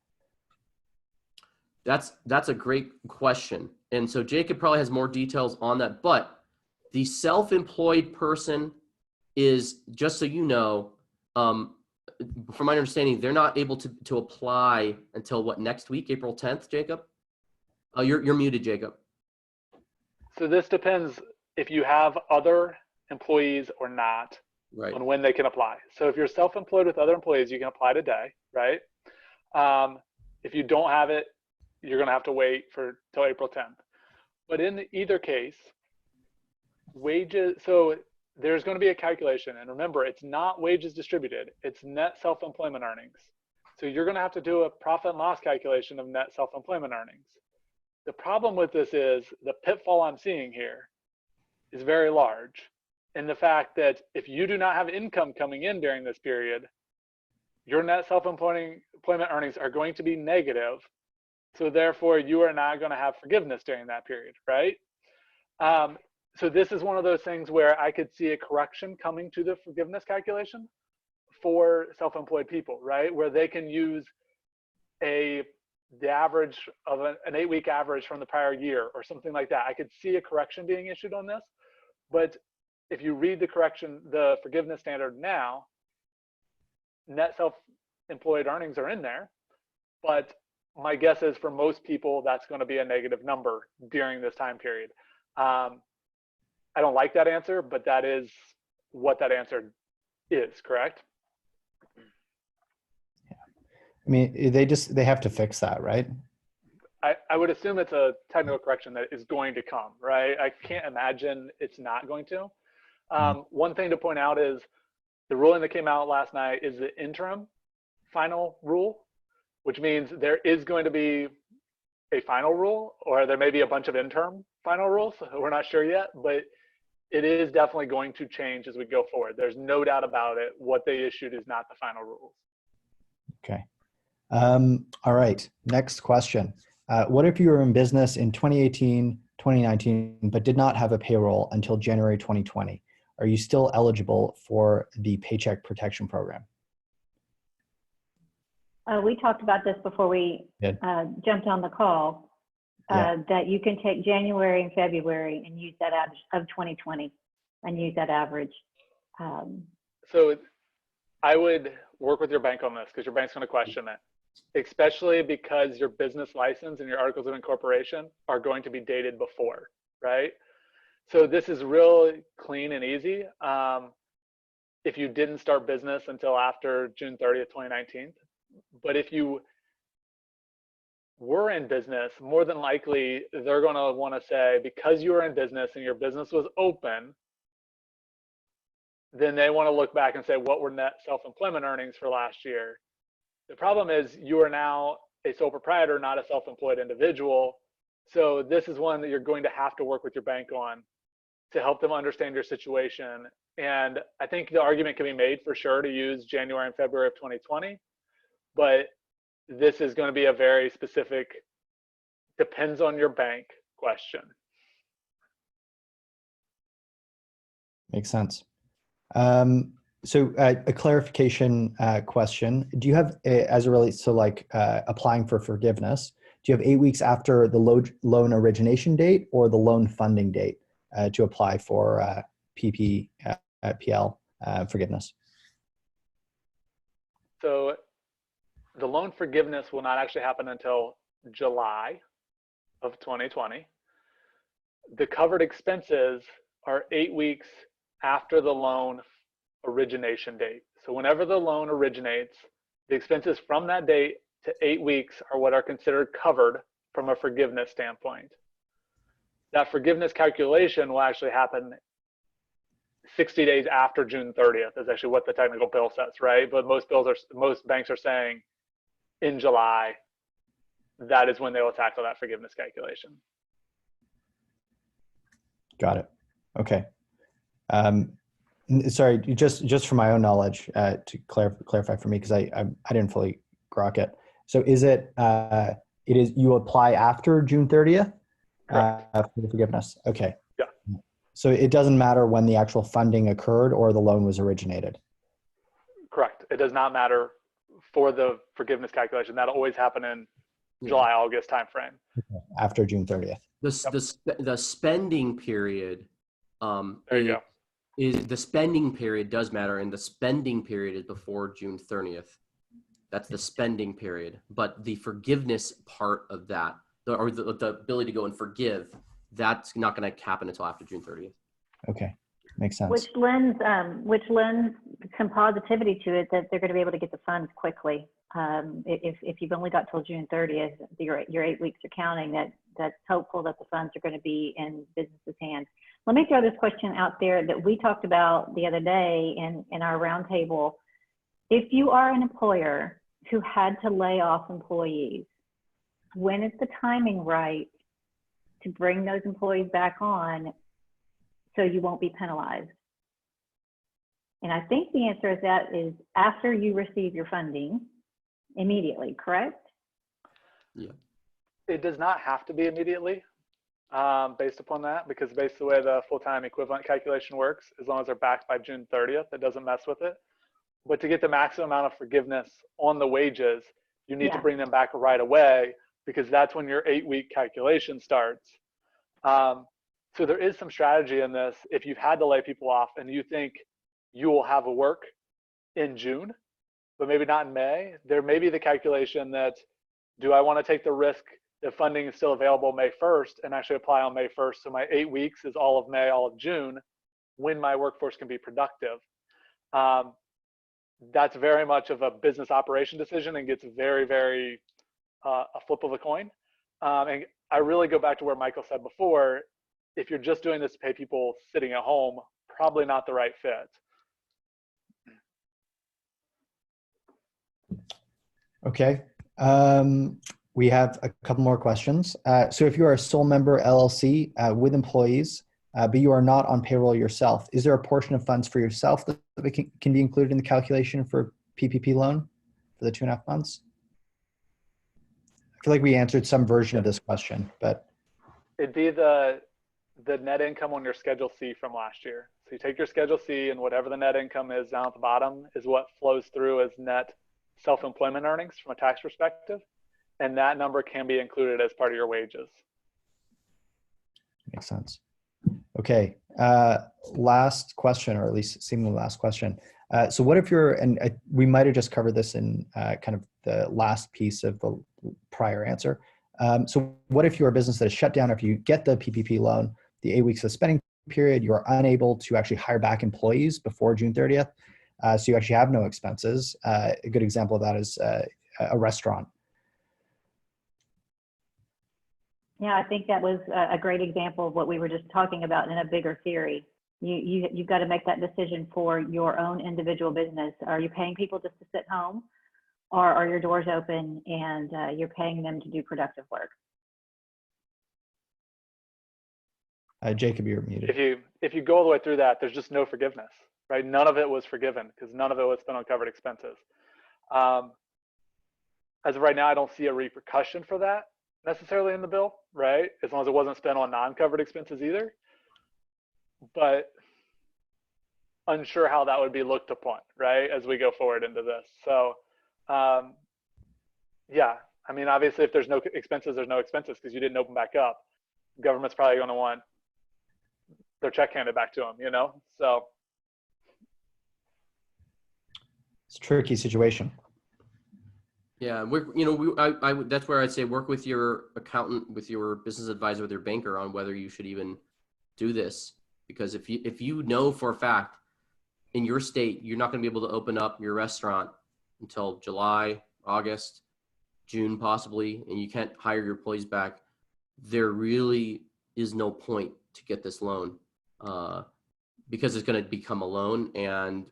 That's a great question. And so Jacob probably has more details on that, but the self-employed person is, just so you know, from my understanding, they're not able to apply until what, next week, April 10th, Jacob? Oh, you're muted, Jacob. So this depends if you have other employees or not, right, on when they can apply. So if you're self-employed with other employees, you can apply today, right? If you don't have it, you're going to have to wait till April 10th. But in either case, wages, so there's going to be a calculation. And remember, it's not wages distributed, it's net self-employment earnings. So you're going to have to do a profit and loss calculation of net self-employment earnings. The problem with this is the pitfall I'm seeing here is very large. In the fact that if you do not have income coming in during this period, your net self-employment earnings are going to be negative. So therefore, you are not going to have forgiveness during that period, right? So this is one of those things where I could see a correction coming to the forgiveness calculation for self-employed people, right? Where they can use the average of an 8-week average from the prior year or something like that. I could see a correction being issued on this, but if you read the forgiveness standard now, net self-employed earnings are in there, but my guess is for most people, that's going to be a negative number during this time period. I don't like that answer, but that is what that answer is, correct? Yeah. I mean, they have to fix that, right? I would assume it's a technical correction that is going to come, right? I can't imagine it's not going to. One thing to point out is the ruling that came out last night is the interim final rule, which means there is going to be a final rule, or there may be a bunch of interim final rules. We're not sure yet, but it is definitely going to change as we go forward. There's no doubt about it. What they issued is not the final rules. Okay. All right. Next question. What if you were in business in 2018, 2019, but did not have a payroll until January 2020? Are you still eligible for the Paycheck Protection Program? We talked about this before we jumped on the call, that you can take January and February and use that average of 2020 and use that average. So I would work with your bank on this because your bank's going to question it, especially because your business license and your articles of incorporation are going to be dated before, right? So this is really clean and easy. If you didn't start business until after June 30th, 2019, but if you were in business, more than likely, they're going to want to say, because you were in business and your business was open, then they want to look back and say, what were net self-employment earnings for last year? The problem is you are now a sole proprietor, not a self-employed individual. So this is one that you're going to have to work with your bank on to help them understand your situation. And I think the argument can be made for sure to use January and February of 2020. But this is going to be a very specific, depends on your bank question. Makes sense. So a clarification question. Do you have, as it relates to like applying for forgiveness, do you have 8 weeks after the loan origination date or the loan funding date to apply for PL forgiveness? So the loan forgiveness will not actually happen until July of 2020. The covered expenses are 8 weeks after the loan origination date. So whenever the loan originates, the expenses from that date to 8 weeks are what are considered covered from a forgiveness standpoint. That forgiveness calculation will actually happen 60 days after June 30th is actually what the technical bill says, right? But most banks are saying in July, that is when they will tackle that forgiveness calculation. Got it. Okay. Sorry, just for my own knowledge, to clarify for me, because I didn't fully grok it. So is it you apply after June 30th for the forgiveness? Okay. Yeah. So it doesn't matter when the actual funding occurred or the loan was originated? Correct. It does not matter for the forgiveness calculation. That'll always happen in July, August timeframe. Okay. After June 30th. The spending period. There you go. The spending period does matter, and the spending period is before June 30th. That's the spending period. But the forgiveness part of that, or the ability to go and forgive, that's not going to happen until after June 30th. Okay. Makes sense. Which lends some positivity to it that they're going to be able to get the funds quickly. If you've only got till June 30th, your 8 weeks are counting. That's hopeful that the funds are going to be in business's hands. Let me throw this question out there that we talked about the other day in our roundtable. If you are an employer who had to lay off employees, when is the timing right to bring those employees back on so you won't be penalized? And I think the answer to that is after you receive your funding immediately, correct? Yeah. It does not have to be immediately based upon that, because based the way the full-time equivalent calculation works, as long as they're backed by June 30th, it doesn't mess with it. But to get the maximum amount of forgiveness on the wages, you need to bring them back right away, because that's when your 8-week calculation starts. So there is some strategy in this. If you've had to lay people off and you think you will have a work in June, but maybe not in May, there may be the calculation that, do I want to take the risk that funding is still available May 1st and actually apply on May 1st? So my 8 weeks is all of May, all of June, when my workforce can be productive. That's very much of a business operation decision and gets very, very a flip of a coin. And I really go back to where Michael said before, if you're just doing this to pay people sitting at home, probably not the right fit. Okay. We have a couple more questions. So if you are a sole member LLC with employees, but you are not on payroll yourself, is there a portion of funds for yourself that can be included in the calculation for PPP loan for the 2.5 months? I feel like we answered some version of this question, but. It'd be the net income on your Schedule C from last year. So you take your Schedule C and whatever the net income is down at the bottom is what flows through as net self-employment earnings from a tax perspective. And that number can be included as part of your wages. Makes sense. Okay, last question, or at least seemingly last question. So what if you're, and we might have just covered this in kind of the last piece of the prior answer. So what if you're a business that is shut down after you get the PPP loan, the 8 weeks of spending period, you're unable to actually hire back employees before June 30th. So you actually have no expenses. A good example of that is a restaurant. Yeah, I think that was a great example of what we were just talking about in a bigger theory. You've got to make that decision for your own individual business. Are you paying people just to sit home, or are your doors open and you're paying them to do productive work? Jacob, you're muted. If you go all the way through that, there's just no forgiveness, right? None of it was forgiven because none of it was spent on covered expenses. As of right now, I don't see a repercussion for that necessarily in the bill, right? As long as it wasn't spent on non-covered expenses either. But unsure how that would be looked upon, right, as we go forward into this. So, yeah, I mean, obviously, if there's no expenses, there's no expenses because you didn't open back up. The government's probably going to want their check handed back to them, you know? So. It's a tricky situation. Yeah, that's where I'd say work with your accountant, with your business advisor, with your banker on whether you should even do this. Because if you know for a fact in your state you're not going to be able to open up your restaurant until July, August, June possibly, and you can't hire your employees back, there really is no point to get this loan because it's going to become a loan. And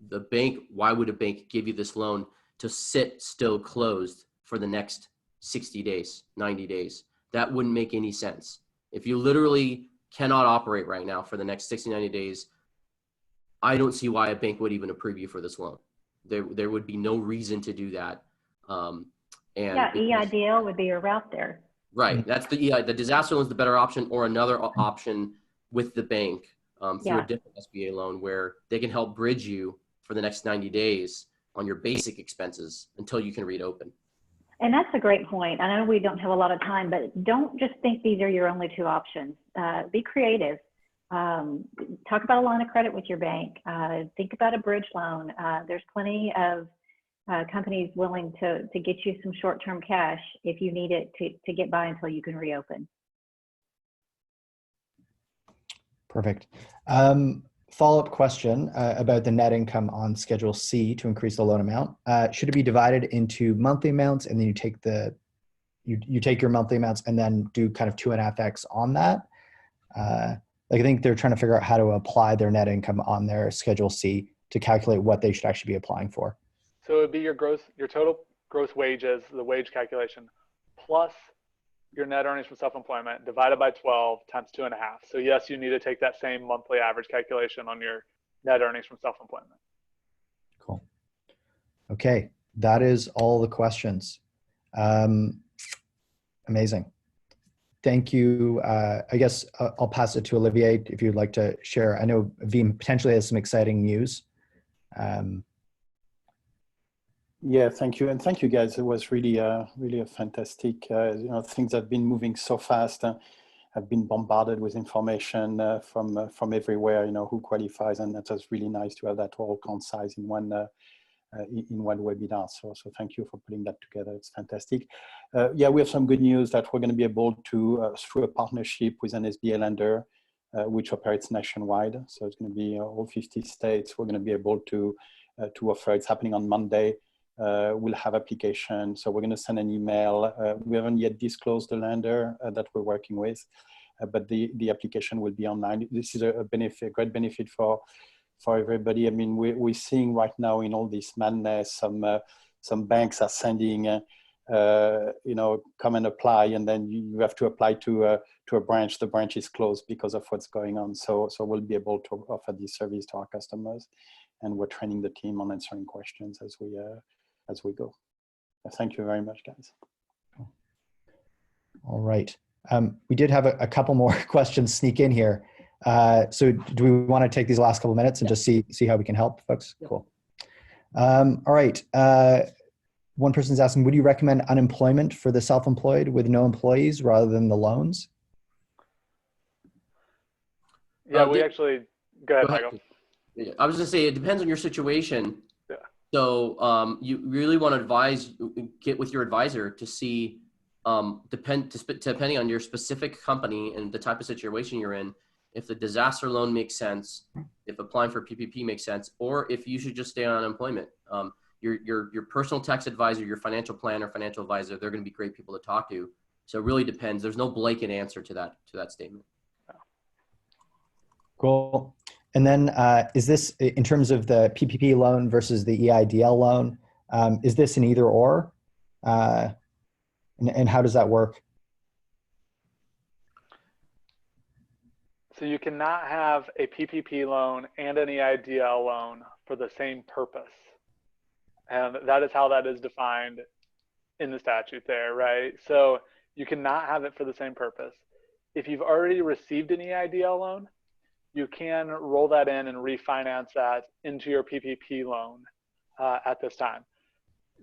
the bank, why would a bank give you this loan to sit still closed for the next 60 days, 90 days? That wouldn't make any sense. If you literally cannot operate right now for the next 60, 90 days, I don't see why a bank would even approve you for this loan. There would be no reason to do that. Yeah, EIDL would be your route there. Right, that's the disaster loan is the better option, or another option with the bank through a different SBA loan where they can help bridge you for the next 90 days on your basic expenses until you can reopen. And that's a great point. I know we don't have a lot of time, but don't just think these are your only two options. Be creative. Talk about a line of credit with your bank. Think about a bridge loan. There's plenty of companies willing to get you some short-term cash if you need it to get by until you can reopen. Perfect. follow-up question about the net income on Schedule C to increase the loan amount. Should it be divided into monthly amounts, and then you take you take your monthly amounts and then do kind of 2.5x on that? Like, I think they're trying to figure out how to apply their net income on their Schedule C to calculate what they should actually be applying for. So it would be your total gross wages, the wage calculation, plus your net earnings from self-employment divided by 12 times 2.5. So yes, you need to take that same monthly average calculation on your net earnings from self-employment. Cool. Okay, that is all the questions. Amazing. Thank you. I guess I'll pass it to Olivier if you'd like to share. I know Veeam potentially has some exciting news. Yeah, thank you. And thank you guys. It was really a fantastic, things have been moving so fast. I've been bombarded with information from everywhere, who qualifies. And that was really nice to have that all concise in one webinar. So thank you for putting that together. It's fantastic. Yeah, we have some good news that we're going to be able to, through a partnership with an SBA lender, which operates nationwide. So it's going to be all 50 states. We're going to be able to offer. It's happening on Monday. We'll have application. So we're going to send an email. We haven't yet disclosed the lender that we're working with, but the application will be online. This is a great benefit for everybody. I mean, we're seeing right now in all this madness, some banks are sending, come and apply, and then you have to apply to a branch. The branch is closed because of what's going on. So we'll be able to offer this service to our customers, and we're training the team on answering questions as we go. Thank you very much, guys. All right. We did have a couple more questions sneak in here. So do we want to take these last couple minutes and just see how we can help folks? Yeah. Cool. All right. One person's asking, would you recommend unemployment for the self-employed with no employees rather than the loans? Yeah, we actually, go ahead, Michael. Yeah, I was going to say, it depends on your situation. Yeah. So you really want to get with your advisor to see, depending on your specific company and the type of situation you're in, if the disaster loan makes sense, if applying for PPP makes sense, or if you should just stay on unemployment. Your personal tax advisor, your financial planner, financial advisor, they're going to be great people to talk to. So it really depends. There's no blanket answer to that statement. Cool. And then is this, in terms of the PPP loan versus the EIDL loan, is this an either or? And how does that work? So you cannot have a PPP loan and an EIDL loan for the same purpose. And that is how that is defined in the statute there, right? So you cannot have it for the same purpose. If you've already received an EIDL loan, you can roll that in and refinance that into your PPP loan at this time.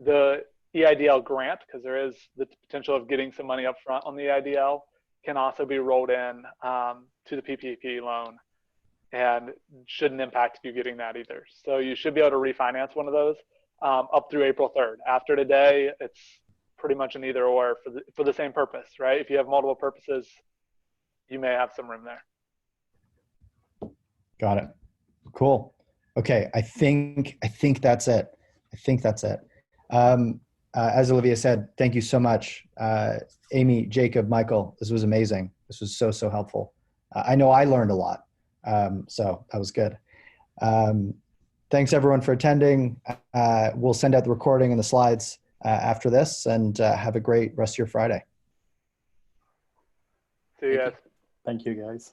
The EIDL grant, because there is the potential of getting some money up front on the EIDL, can also be rolled in to the PPP loan and shouldn't impact you getting that either. So you should be able to refinance one of those up through April 3rd. After today, it's pretty much an either or for the same purpose, right? If you have multiple purposes, you may have some room there. Got it. Cool. Okay. I think that's it. As Olivia said, thank you so much. Amy, Jacob, Michael, this was amazing. This was so helpful. I know I learned a lot. So that was good. Thanks everyone for attending. We'll send out the recording and the slides after this, and have a great rest of your Friday. See you guys. Thank you, guys.